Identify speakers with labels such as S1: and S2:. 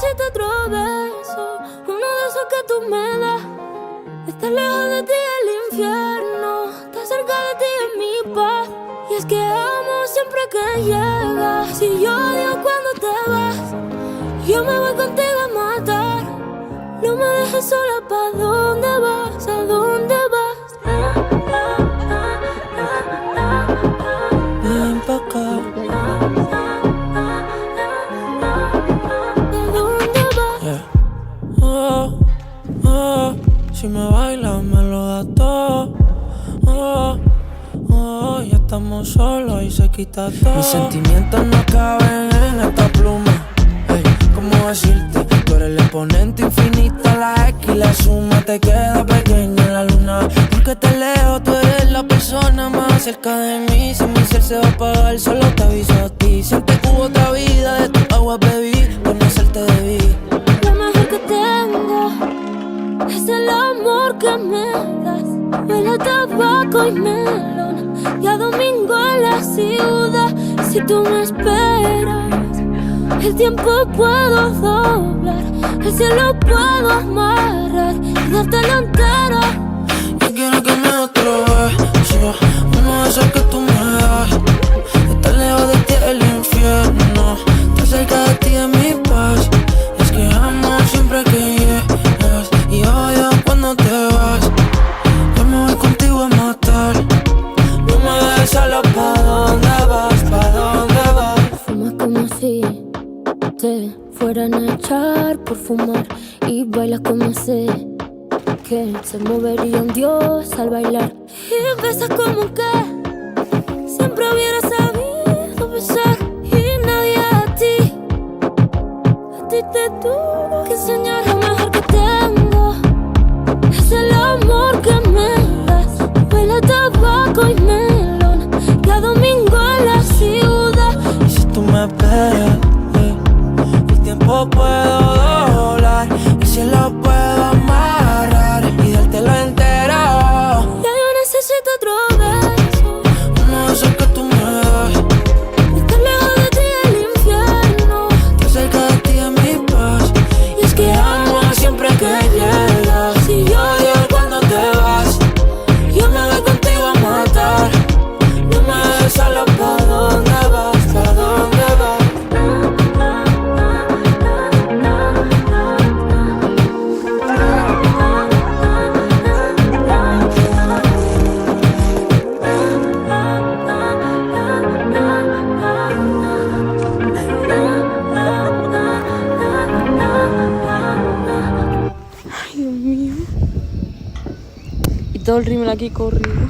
S1: necesito otro beso, uno de esos que tú me das. Estar lejos de ti es el infierno, estar cerca de ti es mi paz. Y es que amo siempre que llegas. Si yo odio cuando te vas, yo me voy contigo a matar. No me dejes sola, ¿pa' dónde vas? ¿A dónde vas?
S2: Ven pa' acá.
S1: ¿A dónde vas?
S2: Yeah. Oh, oh, si me bailas me lo das todo. Oh, oh, ya estamos solos y se quita todo. Mis sentimientos no caben en esta pluma. Hey, ¿cómo decirte? Tú eres el exponente infinito, la X y la suma te queda pequeña en la luna. Porque te leo, tú eres la persona más cerca de mí. Si mi ser se va a apagar, solo te aviso a ti. Siente que hubo otra vida, de tu agua bebí, conocerte debí.
S1: Lo mejor que tengo es el amor que me das. Huele a tabaco y melón, y a domingo en la ciudad. Si tú me esperas, el tiempo puedo doblar, el cielo puedo amarrar y dártelo entero.
S2: Yo quiero que me des otro beso, uno de esos que tú me das. Estar lejos de ti es el infierno, estar cerca de ti es mi paz. Es que amo siempre que llegas y odio cuando te vas. Yo me voy contigo a matar. No me dejes solo, ¿pa' dónde vas? ¿Pa' dónde vas?
S1: Fumas como si te fueran a echar por fumar, y bailas como sé que se movería un dios al bailar. Y besas como que siempre hubiera sabido besar. Y nadie a ti te tuvo que enseñar. Lo mejor que tengo es el amor que me das. Huele a tabaco y melón, y a domingo en la ciudad.
S2: Y si tú me esperas, el tiempo puedo doblar, el cielo puedo amarrar y dártelo entero.
S1: Ya yo necesito otro beso,
S2: Uno de esos que tú me das.
S1: estar lejos de ti es el infierno.
S2: Estar cerca de ti es mi paz. Y es que amo siempre que llegas.
S1: Si yo
S2: Odio cuando te vas. Yo me voy contigo a matar. No me dejes solo, ¿pa' dónde vas? ¿Pa' dónde vas?
S3: Ay, Dios mío. Y todo el rímel aquí corrido.